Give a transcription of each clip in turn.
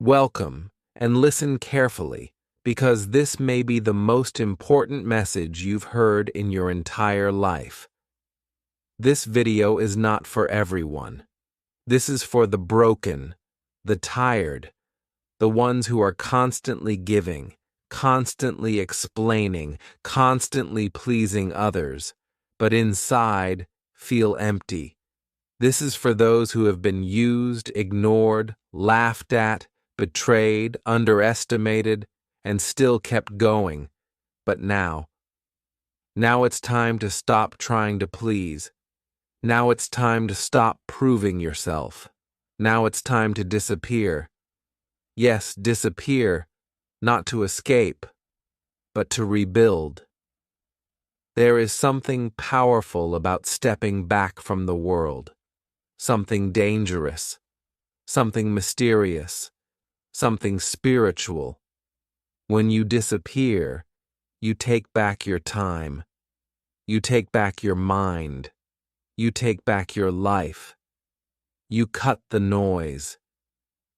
Welcome, and listen carefully, because this may be the most important message you've heard in your entire life. This video is not for everyone. This is for the broken, the tired, the ones who are constantly giving, constantly explaining, constantly pleasing others, but inside feel empty. This is for those who have been used, ignored, laughed at, betrayed, underestimated, and still kept going. But now it's time to stop trying to please. Now it's time to stop proving yourself. Now it's time to disappear. Yes, disappear, not to escape, but to rebuild. There is something powerful about stepping back from the world. Something dangerous, something mysterious, something spiritual. When you disappear, you take back your time. You take back your mind. You take back your life. You cut the noise.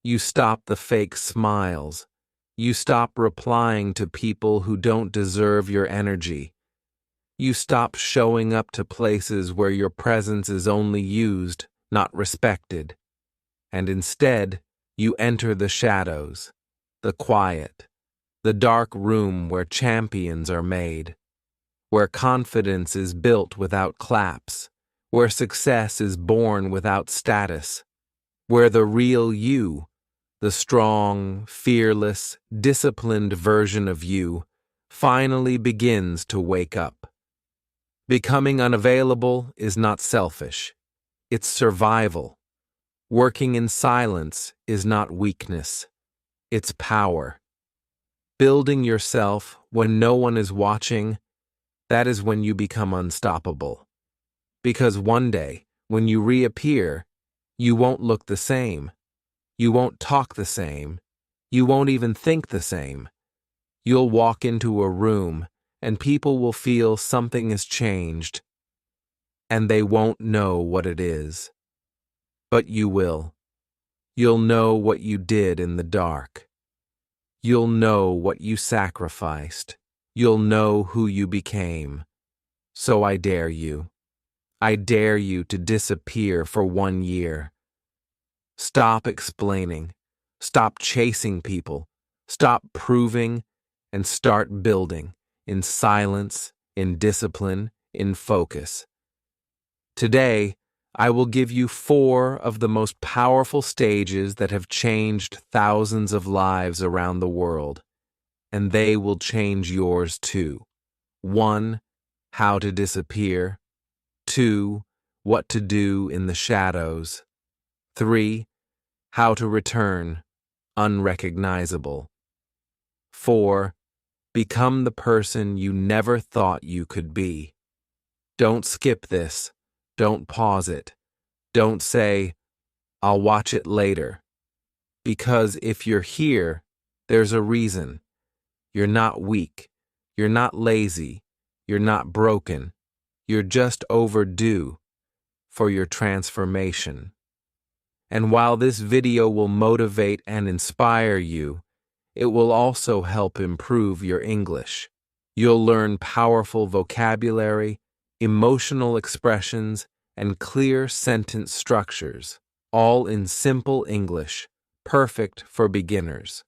You stop the fake smiles. You stop replying to people who don't deserve your energy. You stop showing up to places where your presence is only used, not respected. And instead, you enter the shadows, the quiet, the dark room where champions are made, where confidence is built without claps, where success is born without status, where the real you, the strong, fearless, disciplined version of you, finally begins to wake up. Becoming unavailable is not selfish. It's survival. Working in silence is not weakness. It's power. Building yourself when no one is watching, that is when you become unstoppable. Because one day, when you reappear, you won't look the same. You won't talk the same. You won't even think the same. You'll walk into a room, and people will feel something has changed, and they won't know what it is. But you will. You'll know what you did in the dark. You'll know what you sacrificed. You'll know who you became. So I dare you. I dare you to disappear for 1 year. Stop explaining. Stop chasing people. Stop proving, and start building. In silence, in discipline, in focus. Today, I will give you 4 of the most powerful stages that have changed thousands of lives around the world, and they will change yours too. 1. How to disappear. 2. What to do in the shadows. 3. How to return, unrecognizable. 4. Become the person you never thought you could be. Don't skip this. Don't pause it. Don't say, "I'll watch it later." Because if you're here, there's a reason. You're not weak. You're not lazy. You're not broken. You're just overdue for your transformation. And while this video will motivate and inspire you, it will also help improve your English. You'll learn powerful vocabulary, emotional expressions, and clear sentence structures, all in simple English, perfect for beginners.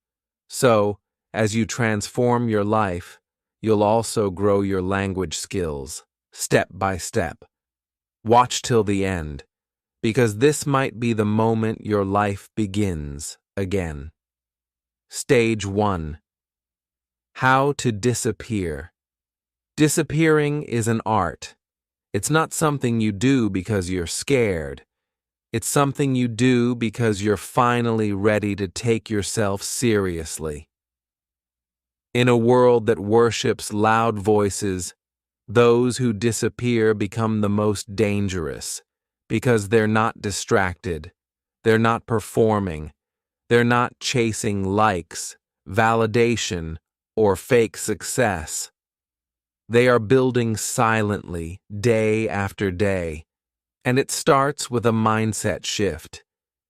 So, as you transform your life, you'll also grow your language skills, step by step. Watch till the end, because this might be the moment your life begins again. Stage 1. How to disappear. Disappearing is an art. It's not something you do because you're scared. It's something you do because you're finally ready to take yourself seriously. In a world that worships loud voices, those who disappear become the most dangerous because they're not distracted, they're not performing, they're not chasing likes, validation, or fake success. They are building silently, day after day. And it starts with a mindset shift.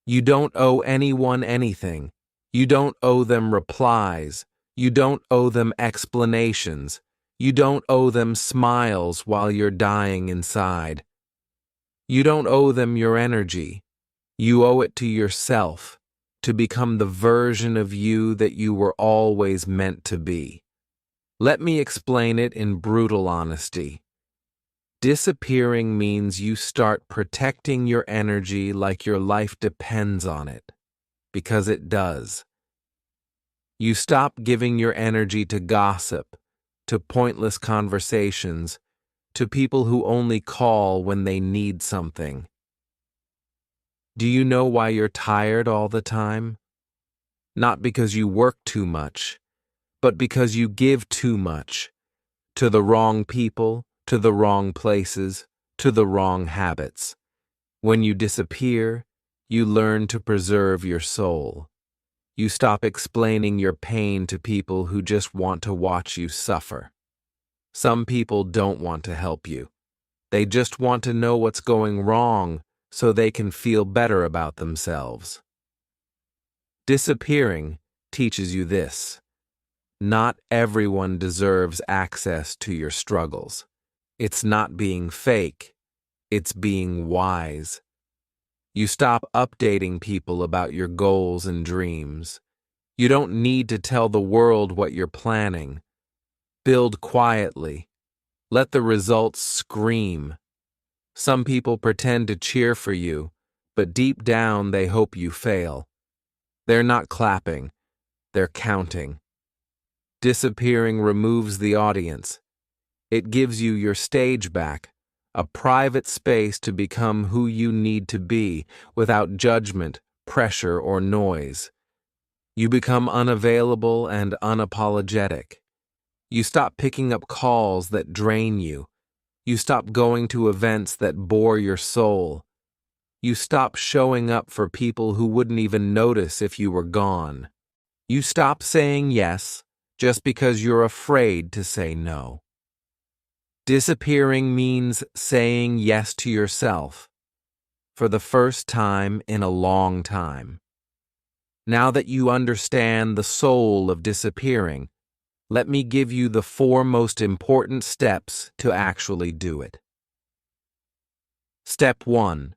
You don't owe anyone anything. You don't owe them replies. You don't owe them explanations. You don't owe them smiles while you're dying inside. You don't owe them your energy. You owe it to yourself to become the version of you that you were always meant to be. Let me explain it in brutal honesty. Disappearing means you start protecting your energy like your life depends on it, because it does. You stop giving your energy to gossip, to pointless conversations, to people who only call when they need something. Do you know why you're tired all the time? Not because you work too much, but because you give too much to the wrong people, to the wrong places, to the wrong habits. When you disappear, you learn to preserve your soul. You stop explaining your pain to people who just want to watch you suffer. Some people don't want to help you. They just want to know what's going wrong so they can feel better about themselves. Disappearing teaches you this. Not everyone deserves access to your struggles. It's not being fake, it's being wise. You stop updating people about your goals and dreams. You don't need to tell the world what you're planning. Build quietly. Let the results scream. Some people pretend to cheer for you, but deep down they hope you fail. They're not clapping, they're counting. Disappearing removes the audience. It gives you your stage back, a private space to become who you need to be without judgment, pressure, or noise. You become unavailable and unapologetic. You stop picking up calls that drain you. You stop going to events that bore your soul. You stop showing up for people who wouldn't even notice if you were gone. You stop saying yes just because you're afraid to say no. Disappearing means saying yes to yourself for the first time in a long time. Now that you understand the soul of disappearing, let me give you the 4 most important steps to actually do it. Step 1.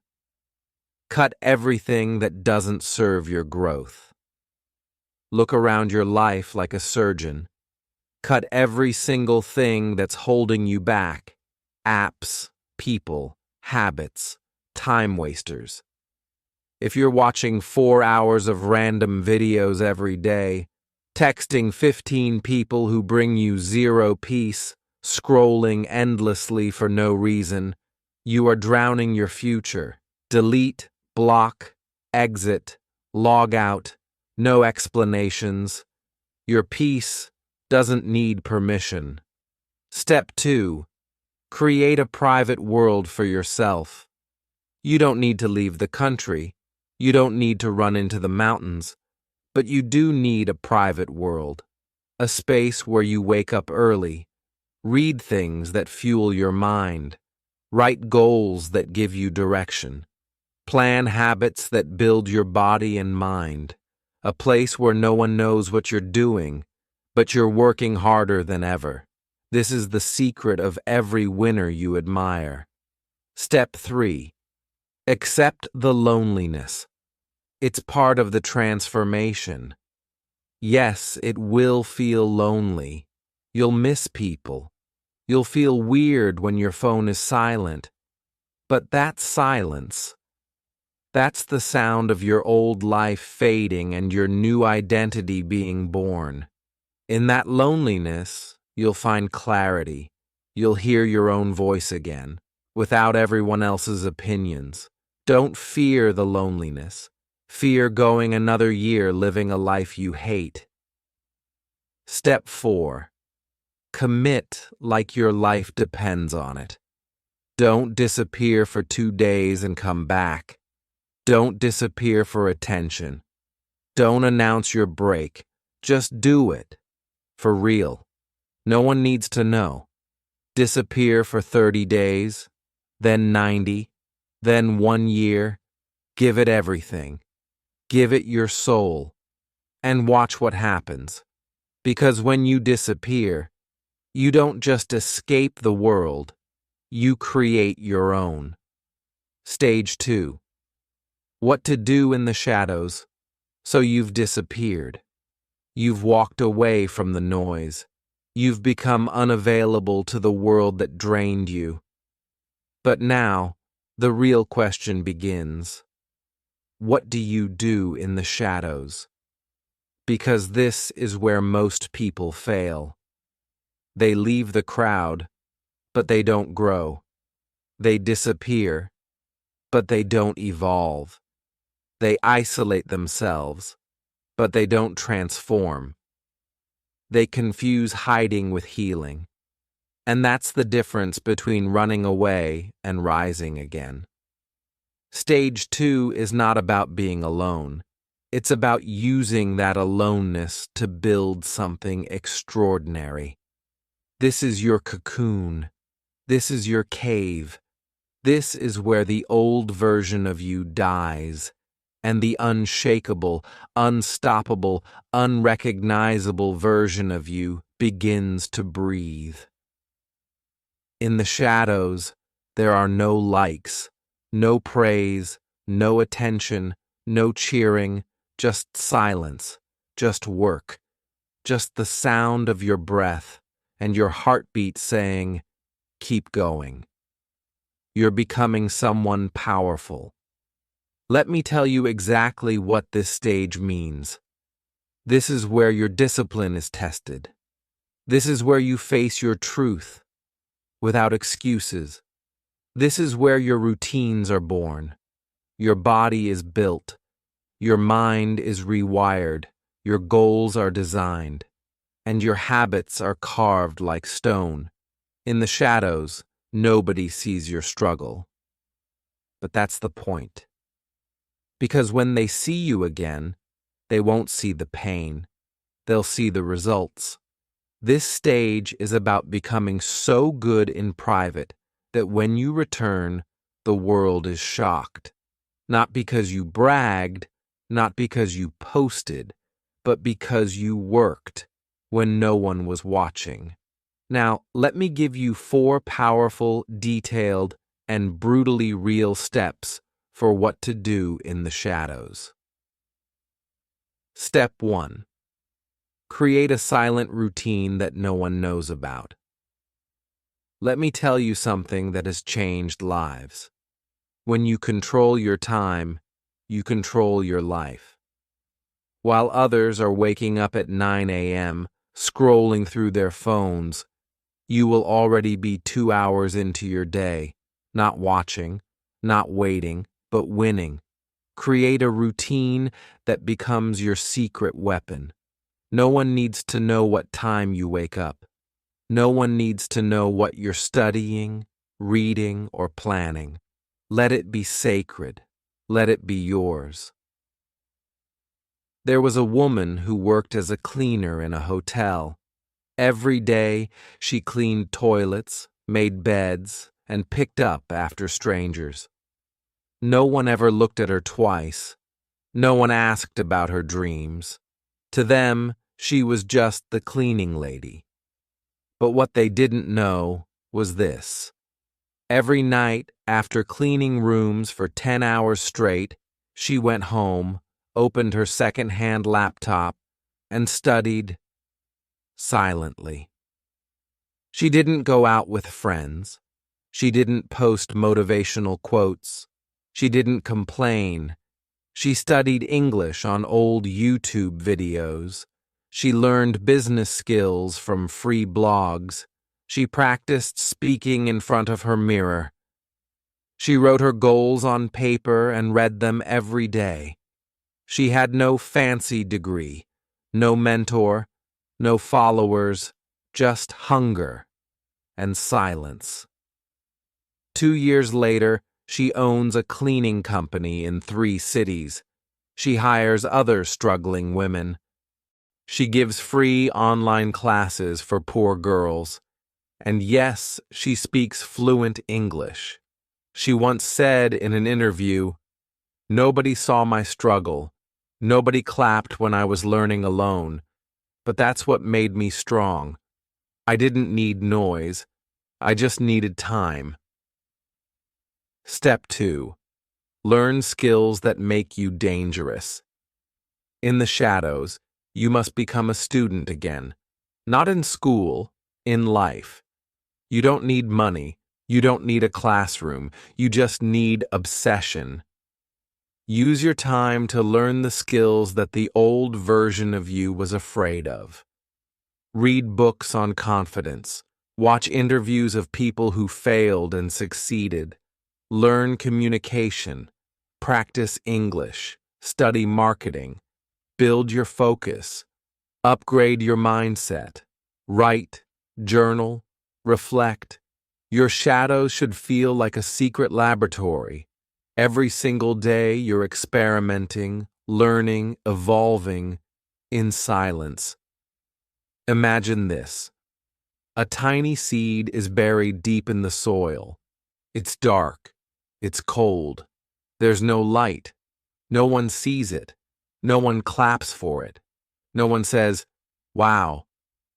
Cut everything that doesn't serve your growth. Look around your life like a surgeon. Cut every single thing that's holding you back. Apps, people, habits, time wasters. If you're watching 4 hours of random videos every day, texting 15 people who bring you zero peace, scrolling endlessly for no reason, you are drowning your future. Delete, block, exit, log out, no explanations. Your peace doesn't need permission. Step 2. Create a private world for yourself. You don't need to leave the country. You don't need to run into the mountains. But you do need a private world. A space where you wake up early, read things that fuel your mind, write goals that give you direction, plan habits that build your body and mind. A place where no one knows what you're doing, but you're working harder than ever. This is the secret of every winner you admire. Step 3. Accept the loneliness. It's part of the transformation. Yes, it will feel lonely. You'll miss people. You'll feel weird when your phone is silent. But that's silence. That's the sound of your old life fading and your new identity being born. In that loneliness, you'll find clarity. You'll hear your own voice again, without everyone else's opinions. Don't fear the loneliness. Fear going another year living a life you hate. Step 4. Commit like your life depends on it. Don't disappear for 2 days and come back. Don't disappear for attention. Don't announce your break. Just do it. For real. No one needs to know. Disappear for 30 days, then 90, then 1 year. Give it everything. Give it your soul. and watch what happens. Because when you disappear, you don't just escape the world, you create your own. Stage 2. What to do in the shadows. So you've disappeared. You've walked away from the noise. You've become unavailable to the world that drained you. But now, the real question begins. What do you do in the shadows? Because this is where most people fail. They leave the crowd, but they don't grow. They disappear, but they don't evolve. They isolate themselves, but they don't transform. They confuse hiding with healing. And that's the difference between running away and rising again. Stage 2 is not about being alone. It's about using that aloneness to build something extraordinary. This is your cocoon. This is your cave. This is where the old version of you dies, and the unshakable, unstoppable, unrecognizable version of you begins to breathe. In the shadows, there are no likes, no praise, no attention, no cheering, just silence, just work, just the sound of your breath and your heartbeat saying, "Keep going." You're becoming someone powerful. Let me tell you exactly what this stage means. This is where your discipline is tested. This is where you face your truth without excuses. This is where your routines are born. Your body is built. Your mind is rewired. Your goals are designed. And your habits are carved like stone. In the shadows, nobody sees your struggle. But that's the point. Because when they see you again, they won't see the pain. They'll see the results. This stage is about becoming so good in private that when you return, the world is shocked. Not because you bragged, not because you posted, but because you worked when no one was watching. Now, let me give you 4 powerful, detailed, and brutally real steps for what to do in the shadows. Step 1. Create a silent routine that no one knows about. Let me tell you something that has changed lives. When you control your time, you control your life. While others are waking up at 9 a.m., scrolling through their phones, you will already be 2 hours into your day, not watching, not waiting, but winning. Create a routine that becomes your secret weapon. No one needs to know what time you wake up. No one needs to know what you're studying, reading, or planning. Let it be sacred. Let it be yours. There was a woman who worked as a cleaner in a hotel. Every day, she cleaned toilets, made beds, and picked up after strangers. No one ever looked at her twice. No one asked about her dreams. To them, she was just the cleaning lady. But what they didn't know was this. Every night, after cleaning rooms for 10 hours straight, she went home, opened her second-hand laptop, and studied silently. She didn't go out with friends. She didn't post motivational quotes. She didn't complain. She studied English on old YouTube videos. She learned business skills from free blogs. She practiced speaking in front of her mirror. She wrote her goals on paper and read them every day. She had no fancy degree, no mentor, no followers, just hunger and silence. 2 years later, she owns a cleaning company in 3 cities. She hires other struggling women. She gives free online classes for poor girls. And yes, she speaks fluent English. She once said in an interview, "Nobody saw my struggle. Nobody clapped when I was learning alone, but that's what made me strong. I didn't need noise. I just needed time. Step 2. Learn skills that make you dangerous. In the shadows, you must become a student again. Not in school, in life. You don't need money. You don't need a classroom. You just need obsession. Use your time to learn the skills that the old version of you was afraid of. Read books on confidence. Watch interviews of people who failed and succeeded. Learn communication. Practice English. Study marketing. Build your focus. Upgrade your mindset. Write, journal, reflect. Your shadows should feel like a secret laboratory. Every single day you're experimenting, learning, evolving, in silence. Imagine this. A tiny seed is buried deep in the soil. It's dark. It's cold. There's no light. No one sees it. No one claps for it. No one says, "Wow,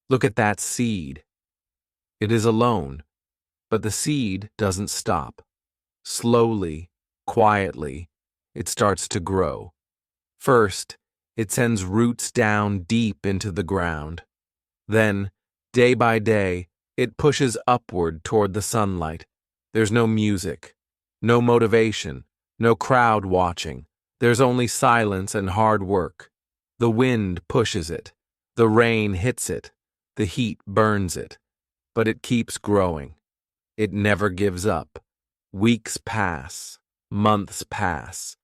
look at that seed." It is alone, but the seed doesn't stop. Slowly, quietly, it starts to grow. First, it sends roots down deep into the ground. Then, day by day, it pushes upward toward the sunlight. There's no music, no motivation, no crowd watching. There's only silence and hard work. The wind pushes it. The rain hits it. The heat burns it. But it keeps growing. It never gives up. Weeks pass. Months pass.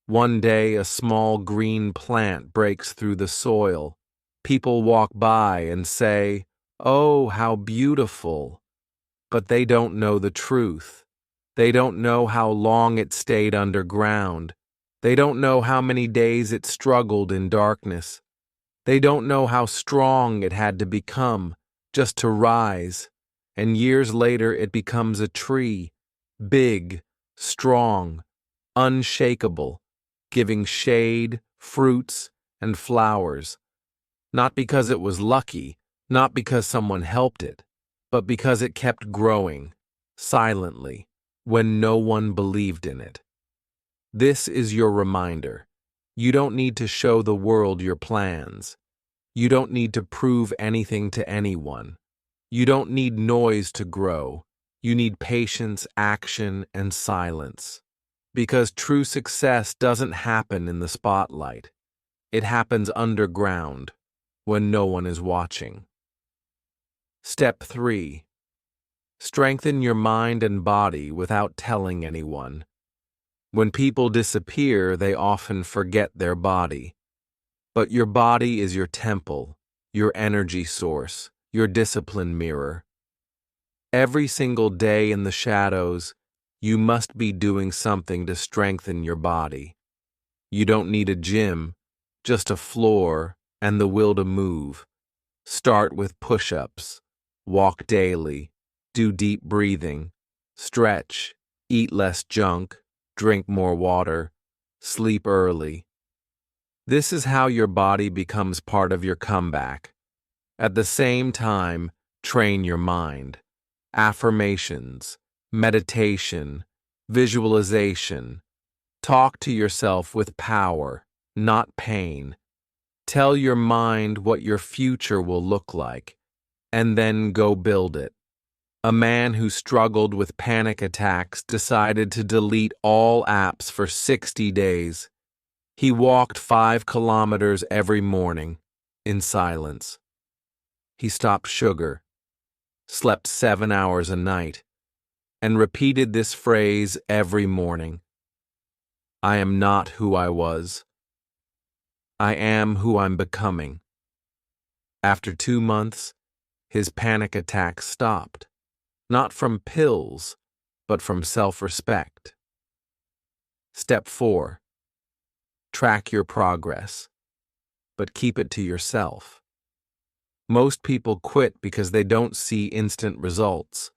One day, a small green plant breaks through the soil. People walk by and say, "Oh, how beautiful." But they don't know the truth. They don't know how long it stayed underground. They don't know how many days it struggled in darkness. They don't know how strong it had to become just to rise. And years later, it becomes a tree, big, strong, unshakable, giving shade, fruits, and flowers. Not because it was lucky, not because someone helped it, but because it kept growing, silently, when no one believed in it. This is your reminder. You don't need to show the world your plans. You don't need to prove anything to anyone. You don't need noise to grow. You need patience, action, and silence. Because true success doesn't happen in the spotlight. It happens underground, when no one is watching. Step 3. Strengthen your mind and body without telling anyone. When people disappear, they often forget their body. But your body is your temple, your energy source, your discipline mirror. Every single day in the shadows, you must be doing something to strengthen your body. You don't need a gym, just a floor and the will to move. Start with push-ups, walk daily, do deep breathing, stretch, eat less junk, drink more water, sleep early. This is how your body becomes part of your comeback. At the same time, train your mind. Affirmations, meditation, visualization. Talk to yourself with power, not pain. Tell your mind what your future will look like, and then go build it. A man who struggled with panic attacks decided to delete all apps for 60 days. He walked 5 kilometers every morning, in silence. He stopped sugar, slept 7 hours a night, and repeated this phrase every morning. I am not who I was. I am who I'm becoming. After 2 months, his panic attacks stopped, not from pills, but from self-respect. Step 4. Track your progress, but keep it to yourself. Most people quit because they don't see instant results.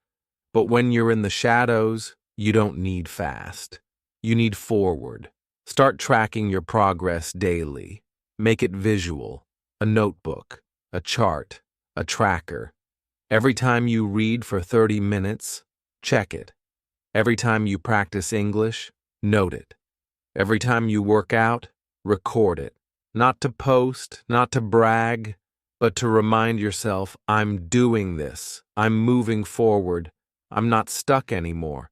But when you're in the shadows, you don't need fast. You need forward. Start tracking your progress daily. Make it visual, a notebook, a chart, a tracker. Every time you read for 30 minutes, check it. Every time you practice English, note it. Every time you work out, record it. Not to post, not to brag, but to remind yourself, I'm doing this. I'm moving forward. I'm not stuck anymore.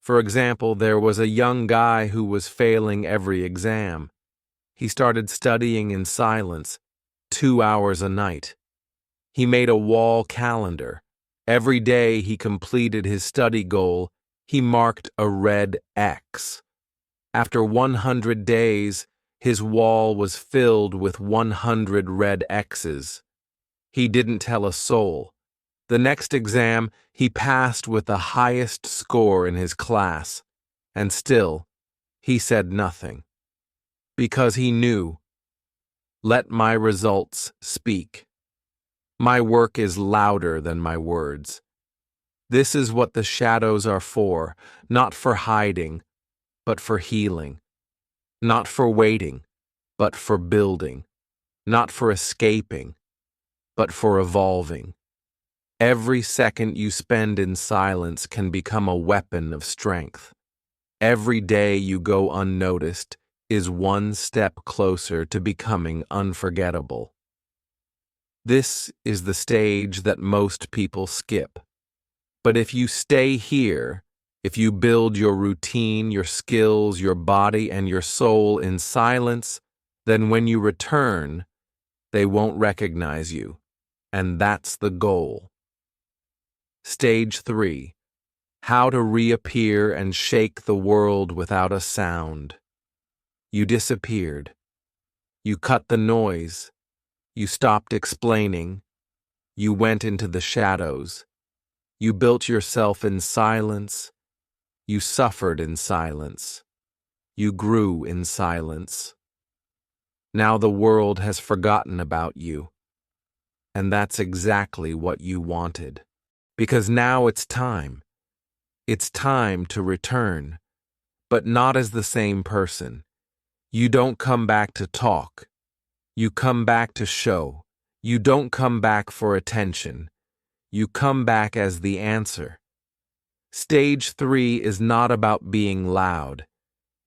For example, there was a young guy who was failing every exam. He started studying in silence, 2 hours a night. He made a wall calendar. Every day he completed his study goal, he marked a red X. After 100 days, his wall was filled with 100 red X's. He didn't tell a soul. The next exam, he passed with the highest score in his class, and still, he said nothing. Because he knew, let my results speak. My work is louder than my words. This is what the shadows are for, not for hiding, but for healing. Not for waiting, but for building. Not for escaping, but for evolving. Every second you spend in silence can become a weapon of strength. Every day you go unnoticed is one step closer to becoming unforgettable. This is the stage that most people skip. But if you stay here, if you build your routine, your skills, your body, and your soul in silence, then when you return, they won't recognize you. And that's the goal. Stage 3. How to reappear and shake the world without a sound. You disappeared. You cut the noise. You stopped explaining. You went into the shadows. You built yourself in silence. You suffered in silence. You grew in silence. Now the world has forgotten about you. And that's exactly what you wanted. Because now it's time. It's time to return, but not as the same person. You don't come back to talk. You come back to show. You don't come back for attention. You come back as the answer. Stage 3 is not about being loud.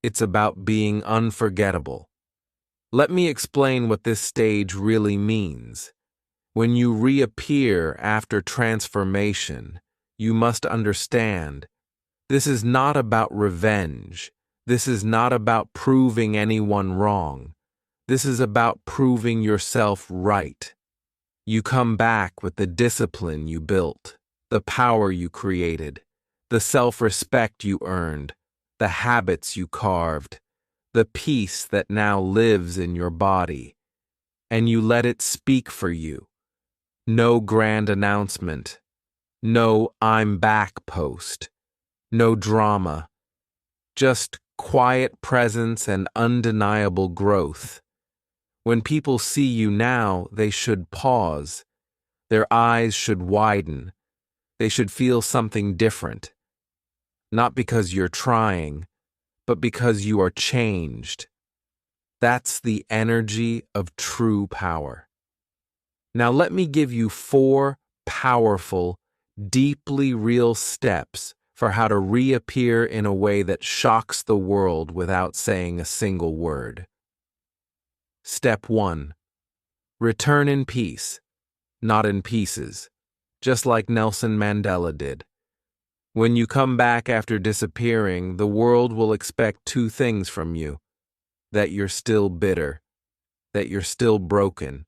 It's about being unforgettable. Let me explain what this stage really means. When you reappear after transformation, you must understand, this is not about revenge. This is not about proving anyone wrong. This is about proving yourself right. You come back with the discipline you built, the power you created, the self-respect you earned, the habits you carved, the peace that now lives in your body, and you let it speak for you. No grand announcement. No "I'm back" post. No drama. Just quiet presence and undeniable growth. When people see you now, they should pause. Their eyes should widen. They should feel something different. Not because you're trying, but because you are changed. That's the energy of true power. Now let me give you 4 powerful, deeply real steps for how to reappear in a way that shocks the world without saying a single word. Step 1. Return in peace, not in pieces, just like Nelson Mandela did. When you come back after disappearing, the world will expect 2 things from you: that you're still bitter, that you're still broken.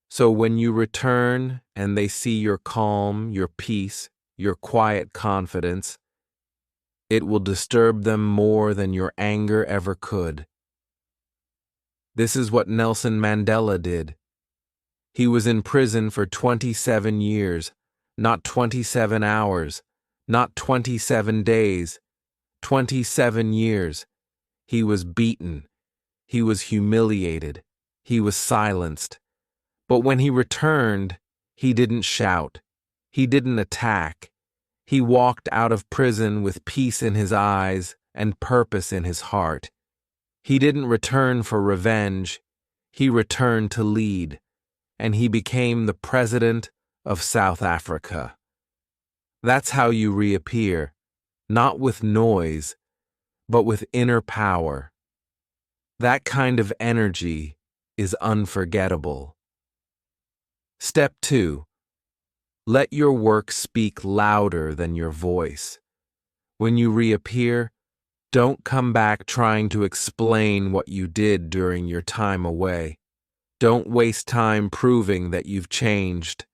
So when you return and they see your calm, your peace, your quiet confidence, it will disturb them more than your anger ever could. This is what Nelson Mandela did. He was in prison for 27 years, not 27 hours, not 27 days, 27 years. He was beaten. He was humiliated. He was silenced. But when he returned, he didn't shout. He didn't attack. He walked out of prison with peace in his eyes and purpose in his heart. He didn't return for revenge. He returned to lead, and he became the president of South Africa. That's how you reappear, not with noise, but with inner power. That kind of energy is unforgettable. Step 2. Let your work speak louder than your voice. When you reappear, don't come back trying to explain what you did during your time away. Don't waste time proving that you've changed.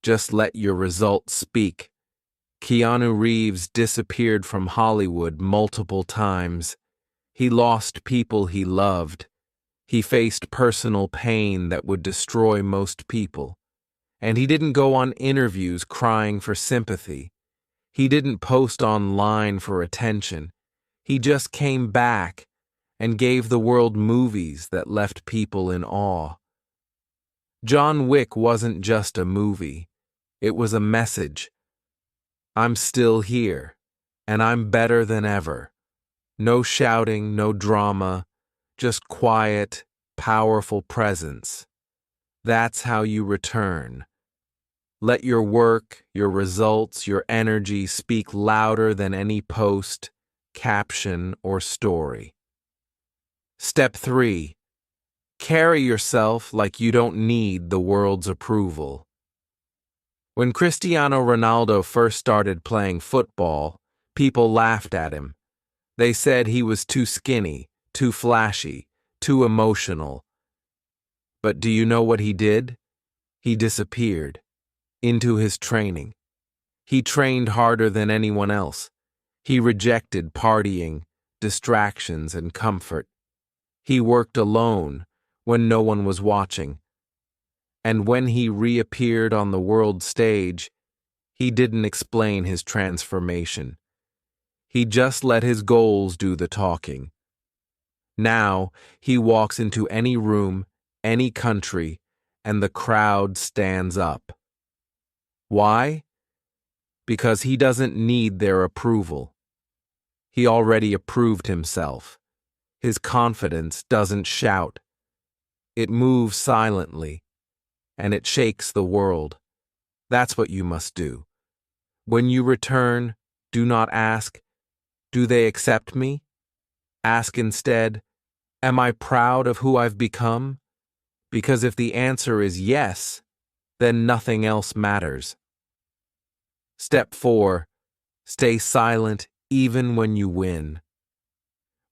Just let your results speak. Keanu Reeves disappeared from Hollywood multiple times. He lost people he loved. He faced personal pain that would destroy most people. And he didn't go on interviews crying for sympathy. He didn't post online for attention. He just came back and gave the world movies that left people in awe. John Wick wasn't just a movie. It was a message. I'm still here, and I'm better than ever. No shouting, no drama, just quiet, powerful presence. That's how you return. Let your work, your results, your energy speak louder than any post, caption, or story. Step 3. Carry yourself like you don't need the world's approval. When Cristiano Ronaldo first started playing football, people laughed at him. They said he was too skinny, too flashy, too emotional. But do you know what he did? He disappeared into his training. He trained harder than anyone else. He rejected partying, distractions, and comfort. He worked alone when no one was watching. And when he reappeared on the world stage, he didn't explain his transformation. He just let his goals do the talking. Now, he walks into any room, any country, and the crowd stands up. Why? Because he doesn't need their approval. He already approved himself. His confidence doesn't shout. It moves silently, and it shakes the world. That's what you must do. When you return, do not ask, "Do they accept me?" Ask instead, "Am I proud of who I've become?" Because if the answer is yes, then nothing else matters. Step 4. Stay silent even when you win.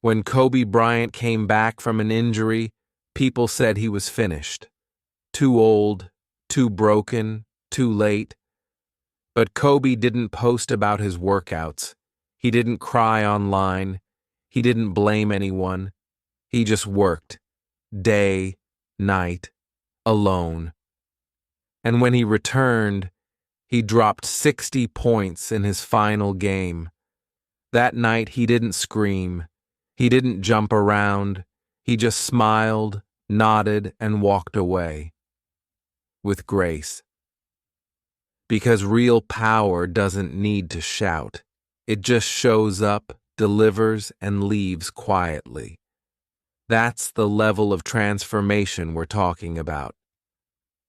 When Kobe Bryant came back from an injury, people said he was finished. Too old, too broken, too late. But Kobe didn't post about his workouts. He didn't cry online. He didn't blame anyone. He just worked. Day, night, alone. And when he returned, he dropped 60 points in his final game. That night he didn't scream. He didn't jump around. He just smiled, nodded, and walked away. With grace. Because real power doesn't need to shout. It just shows up, delivers, and leaves quietly. That's the level of transformation we're talking about.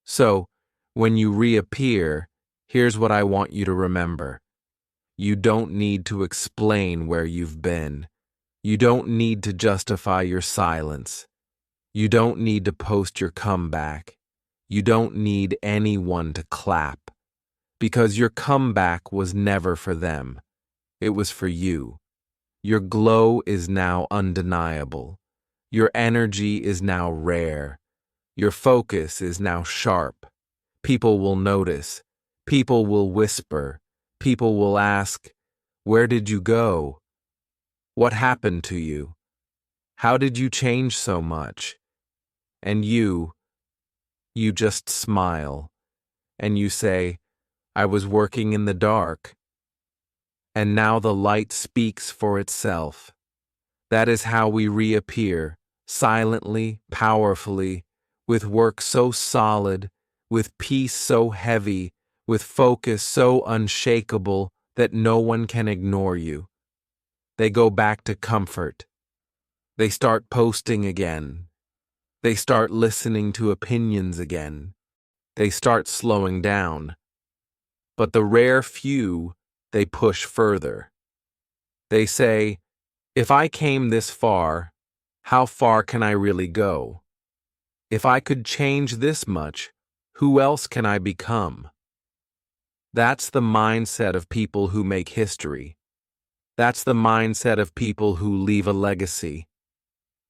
So, when you reappear, here's what I want you to remember. You don't need to explain where you've been. You don't need to justify your silence. You don't need to post your comeback. You don't need anyone to clap. Because your comeback was never for them. It was for you. Your glow is now undeniable. Your energy is now rare. Your focus is now sharp. People will notice. People will whisper. People will ask, "Where did you go? What happened to you? How did you change so much?" And you just smile. And you say, "I was working in the dark." And now the light speaks for itself. That is how we reappear, silently, powerfully, with work so solid, with peace so heavy, with focus so unshakable that no one can ignore you. They go back to comfort. They start posting again. They start listening to opinions again. They start slowing down. But the rare few, they push further. They say, if I came this far, how far can I really go? If I could change this much, who else can I become? That's the mindset of people who make history. That's the mindset of people who leave a legacy.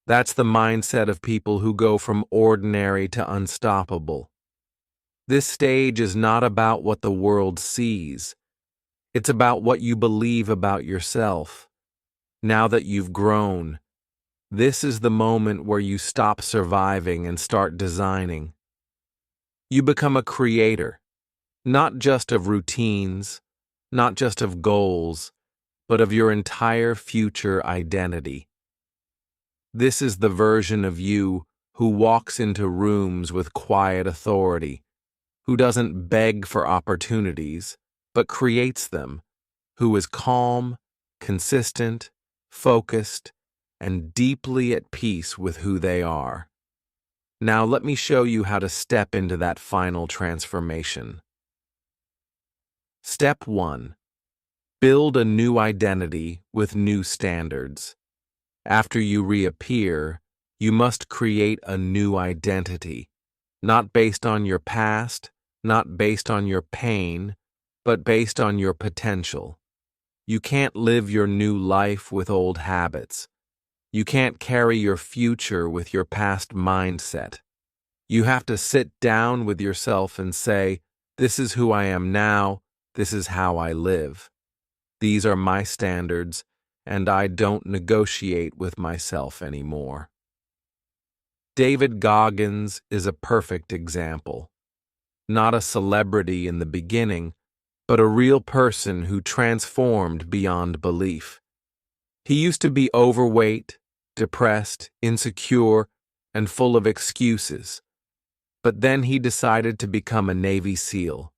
That's the mindset of people who go from ordinary to unstoppable. This stage is not about what the world sees. It's about what you believe about yourself. Now that you've grown, this is the moment where you stop surviving and start designing. You become a creator, not just of routines, not just of goals, but of your entire future identity. This is the version of you who walks into rooms with quiet authority, who doesn't beg for opportunities, but creates them, who is calm, consistent, focused, and deeply at peace with who they are. Now let me show you how to step into that final transformation. Step 1. Build a new identity with new standards. After you reappear, you must create a new identity, not based on your past, not based on your pain, but based on your potential. You can't live your new life with old habits. You can't carry your future with your past mindset. You have to sit down with yourself and say, this is who I am now, this is how I live. These are my standards, and I don't negotiate with myself anymore. David Goggins is a perfect example. Not a celebrity in the beginning, but a real person who transformed beyond belief. He used to be overweight, depressed, insecure, and full of excuses. But then he decided to become a Navy SEAL,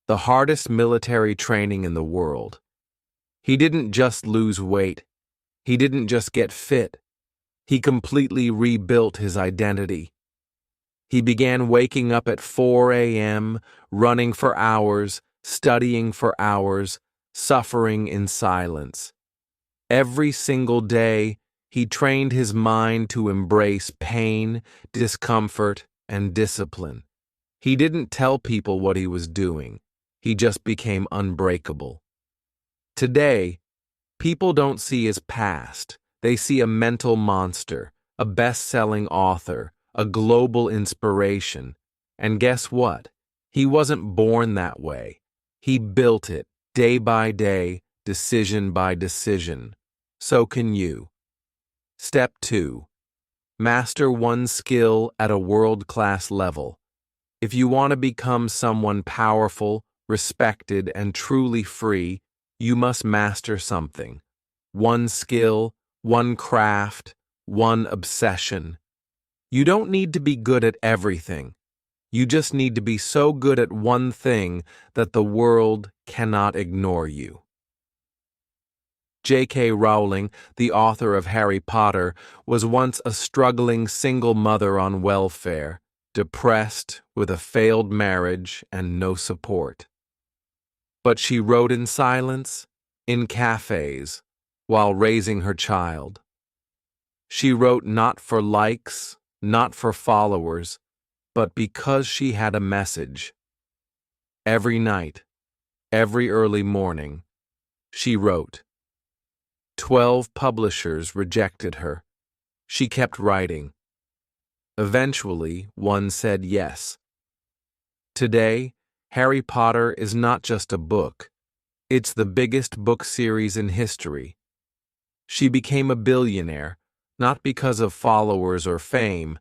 the hardest military training in the world. He didn't just lose weight. He didn't just get fit. He completely rebuilt his identity. He began waking up at 4 a.m., running for hours, studying for hours, suffering in silence. Every single day, he trained his mind to embrace pain, discomfort, and discipline. He didn't tell people what he was doing. He just became unbreakable. Today, people don't see his past. They see a mental monster, a best-selling author, a global inspiration. And guess what? He wasn't born that way. He built it, day by day, decision by decision. So can you. Step 2. Master one skill at a world-class level. If you want to become someone powerful, respected, and truly free, you must master something. One skill, one craft, one obsession. You don't need to be good at everything. You just need to be so good at one thing that the world cannot ignore you. J.K. Rowling, the author of Harry Potter, was once a struggling single mother on welfare, depressed, with a failed marriage and no support. But she wrote in silence, in cafes, while raising her child. She wrote not for likes, not for followers, but because she had a message. Every night, every early morning, she wrote. 12 publishers rejected her. She kept writing. Eventually, one said yes. Today, Harry Potter is not just a book. It's the biggest book series in history. She became a billionaire, not because of followers or fame,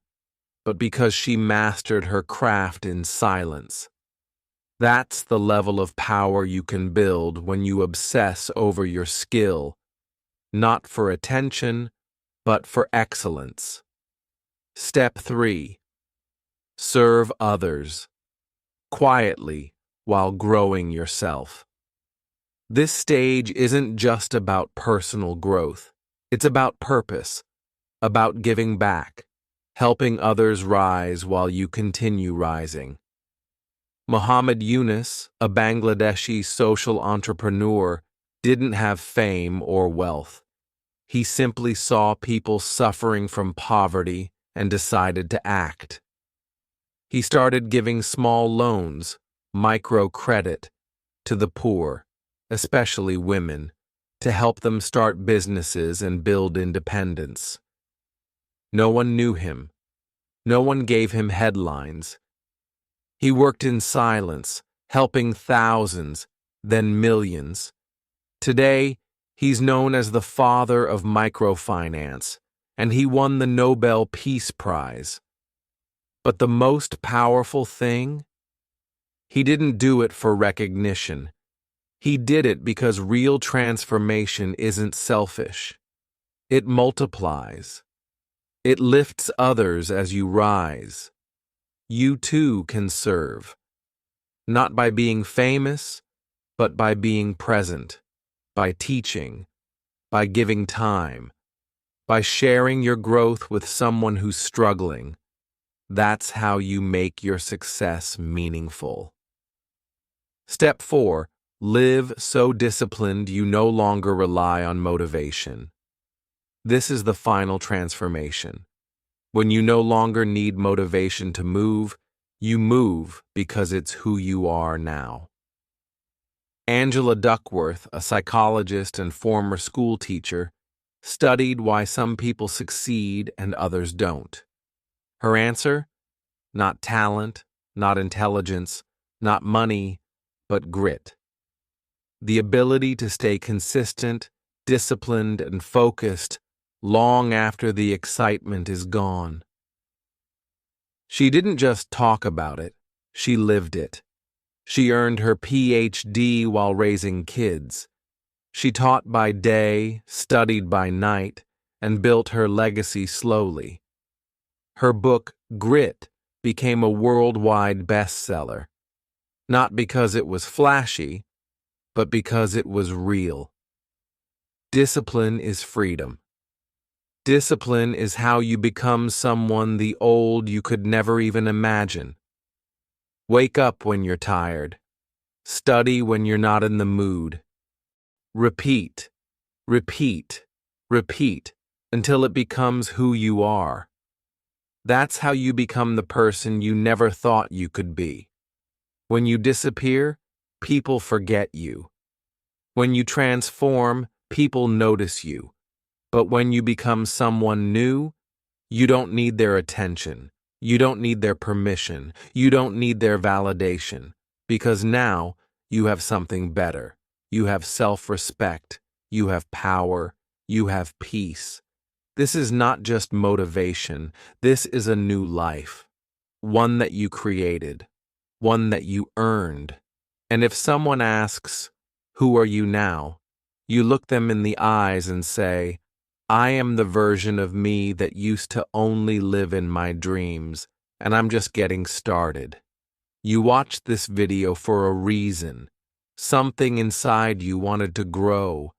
but because she mastered her craft in silence. That's the level of power you can build when you obsess over your skill, not for attention, but for excellence. Step 3. Serve others, quietly while growing yourself. This stage isn't just about personal growth. It's about purpose. about giving back, helping others rise while you continue rising. Muhammad Yunus, a Bangladeshi social entrepreneur, didn't have fame or wealth. He simply saw people suffering from poverty and decided to act. He started giving small loans, microcredit, to the poor, especially women, to help them start businesses and build independence. No one knew him. No one gave him headlines. He worked in silence, helping thousands, then millions. Today, he's known as the father of microfinance, and he won the Nobel Peace Prize. But the most powerful thing? He didn't do it for recognition. He did it because real transformation isn't selfish. It multiplies. It lifts others as you rise. You too can serve, not by being famous, but by being present, by teaching, by giving time, by sharing your growth with someone who's struggling. That's how you make your success meaningful. Step 4. Live so disciplined you no longer rely on motivation. This is the final transformation. When you no longer need motivation to move, you move because it's who you are now. Angela Duckworth, a psychologist and former school teacher, studied why some people succeed and others don't. Her answer? Not talent, not intelligence, not money, but grit. The ability to stay consistent, disciplined, and focused long after the excitement is gone. She didn't just talk about it, she lived it. She earned her PhD while raising kids. She taught by day, studied by night, and built her legacy slowly. Her book, Grit, became a worldwide bestseller, not because it was flashy, but because it was real. Discipline is freedom. Discipline is how you become someone the old you could never even imagine. Wake up when you're tired. Study when you're not in the mood. Repeat, repeat, repeat until it becomes who you are. That's how you become the person you never thought you could be. When you disappear, people forget you. When you transform, people notice you. But when you become someone new, you don't need their attention. You don't need their permission. You don't need their validation. Because now you have something better. You have self-respect. You have power. You have peace. This is not just motivation. This is a new life. One that you created. One that you earned. And if someone asks, "Who are you now?" you look them in the eyes and say, "I am the version of me that used to only live in my dreams, and I'm just getting started." You watched this video for a reason. Something inside you wanted to grow.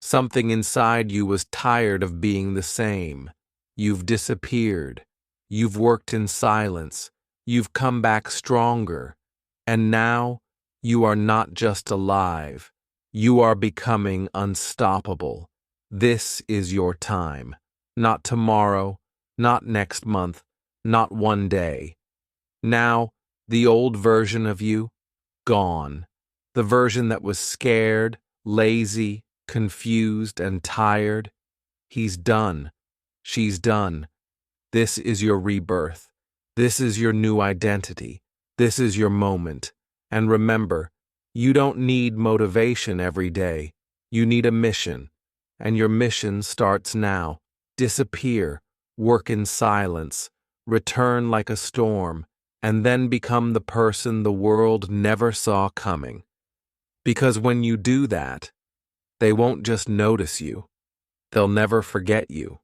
Something inside you was tired of being the same. You've disappeared. You've worked in silence. You've come back stronger. And now, you are not just alive. You are becoming unstoppable. This is your time. Not tomorrow, not next month, not one day. Now, the old version of you, gone. The version that was scared, lazy, confused, and tired. He's done. She's done. This is your rebirth. This is your new identity. This is your moment. And remember, you don't need motivation every day. You need a mission. And your mission starts now. Disappear, work in silence, return like a storm, and then become the person the world never saw coming. Because when you do that, they won't just notice you. They'll never forget you.